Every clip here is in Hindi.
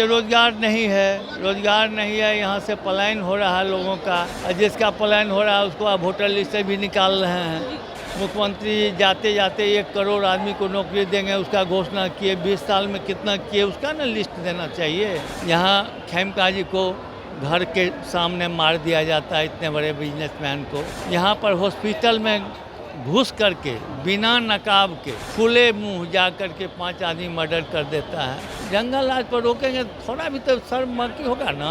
जो रोज़गार नहीं है, यहाँ से पलायन हो रहा है लोगों का, और जिसका पलायन हो रहा है उसको आप वोटर लिस्ट से भी निकाल रहे हैं। मुख्यमंत्री जाते जाते 1 करोड़ आदमी को नौकरी देंगे उसका घोषणा किए, 20 साल में कितना किए उसका ना लिस्ट देना चाहिए। यहाँ खेमकाजी को घर के सामने मार दिया जाता है, इतने बड़े बिजनेसमैन को। यहाँ पर हॉस्पिटल में घुस करके बिना नकाब के खुले मुंह जा करके 5 आदमी मर्डर कर देता है। जंगल राज पर रोकेंगे, थोड़ा भी तो शर्म की होगा ना।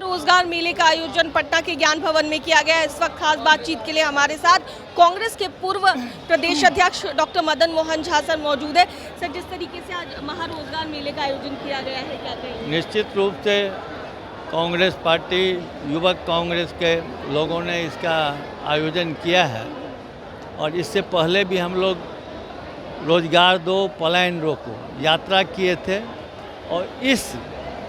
रोजगार मेले का आयोजन पटना के ज्ञान भवन में किया गया है। इस वक्त खास बातचीत के लिए हमारे साथ कांग्रेस के पूर्व प्रदेश अध्यक्ष डॉक्टर मदन मोहन झा सर मौजूद है। सर, जिस तरीके से आज महारोजगार मेले का आयोजन किया गया है, क्या कहेंगे? निश्चित रूप से कांग्रेस पार्टी, युवक कांग्रेस के लोगों ने इसका आयोजन किया है, और इससे पहले भी हम लोग रोजगार दो पलायन रोको यात्रा किए थे, और इस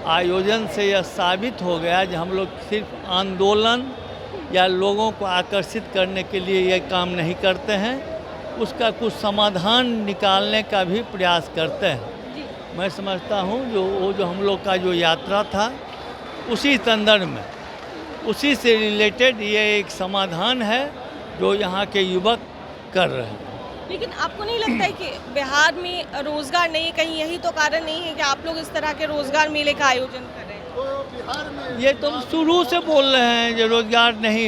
आयोजन से यह साबित हो गया कि हम लोग सिर्फ आंदोलन या लोगों को आकर्षित करने के लिए यह काम नहीं करते हैं, उसका कुछ समाधान निकालने का भी प्रयास करते हैं। मैं समझता हूँ जो हम लोग का जो यात्रा था उसी संदर्भ में, उसी से रिलेटेड ये एक समाधान है जो यहाँ के युवक कर रहे हैं। लेकिन आपको नहीं लगता है कि बिहार में रोजगार नहीं है, कहीं यही तो कारण नहीं है कि आप लोग इस तरह के रोजगार मेले का आयोजन कर रहे हैं? ये तो शुरू से बोल रहे हैं जो रोजगार नहीं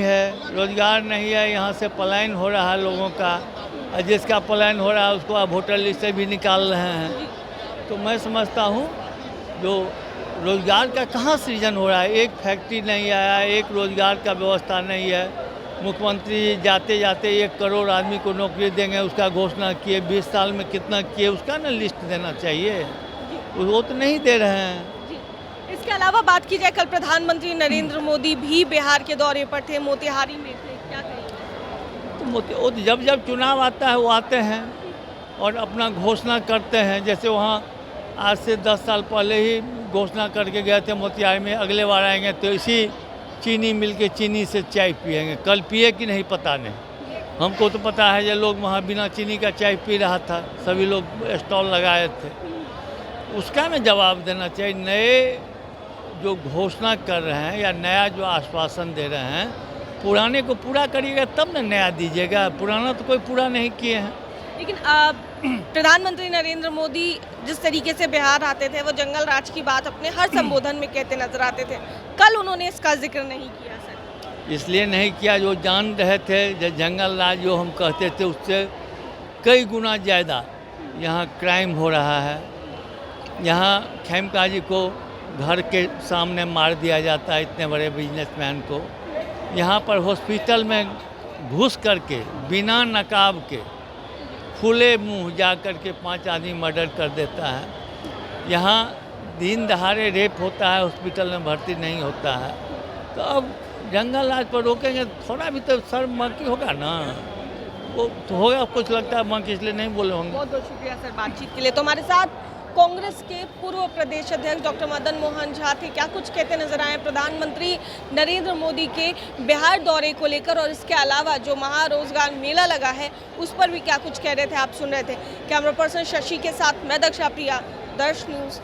है, यहाँ से पलायन हो रहा है लोगों का, और जिसका पलायन हो रहा है उसको आप वोटर लिस्ट से भी निकाल रहे हैं। तो मैं समझता हूँ जो रोजगार का कहाँ सृजन हो रहा है, एक फैक्ट्री नहीं आया, एक रोजगार का व्यवस्था नहीं है। मुख्यमंत्री जाते जाते 1 करोड़ आदमी को नौकरी देंगे उसका घोषणा किए, 20 साल में कितना किए उसका ना लिस्ट देना चाहिए, वो तो नहीं दे रहे हैं। इसके अलावा बात की जाए, कल प्रधानमंत्री नरेंद्र मोदी भी बिहार के दौरे पर थे, मोतिहारी में थे, क्या कहेंगे? तो जब चुनाव आता है वो आते हैं और अपना घोषणा करते हैं। जैसे वहाँ आज से 10 साल पहले ही घोषणा करके गए थे मोतिहारी में, अगले बार आएंगे तो इसी चीनी मिल के चीनी से चाय पिएंगे। कल पिए कि नहीं पता नहीं, हमको तो पता है ये लोग वहाँ बिना चीनी का चाय पी रहा था, सभी लोग स्टॉल लगाए थे। उसका ना जवाब देना चाहिए। नए जो घोषणा कर रहे हैं या नया जो आश्वासन दे रहे हैं, पुराने को पूरा करिएगा तब ना नया दीजिएगा, पुराना तो कोई पूरा नहीं किए हैं। लेकिन प्रधानमंत्री नरेंद्र मोदी जिस तरीके से बिहार आते थे, वो जंगल राज की बात अपने हर संबोधन में कहते नजर आते थे। कल उन्होंने इसका जिक्र नहीं किया सर। इसलिए नहीं किया जो जान रहे थे जो जंगल राज जो हम कहते थे उससे कई गुना ज़्यादा यहाँ क्राइम हो रहा है। यहाँ खेमकाजी को घर के सामने मार दिया जाता है, इतने बड़े बिजनेसमैन को। यहाँ पर हॉस्पिटल में घुस करके बिना नकाब के खुले मुंह जा कर के 5 आदमी मर्डर कर देता है। यहाँ दिन दहाड़े रेप होता है, हॉस्पिटल में भर्ती नहीं होता है। तो अब जंगल राज पर रोकेंगे, थोड़ा भी तो शर्म की होगा ना, वो तो होगा। कुछ लगता है मंक, इसलिए नहीं बोले होंगे। बहुत बहुत शुक्रिया सर बातचीत के लिए। तो हमारे साथ कांग्रेस के पूर्व प्रदेश अध्यक्ष डॉक्टर मदन मोहन झा थे। क्या कुछ कहते नजर आए प्रधानमंत्री नरेंद्र मोदी के बिहार दौरे को लेकर, और इसके अलावा जो महारोजगार मेला लगा है उस पर भी क्या कुछ कह रहे थे, आप सुन रहे थे। कैमरा पर्सन शशि के साथ मैं दक्षा प्रिया, दर्श न्यूज़।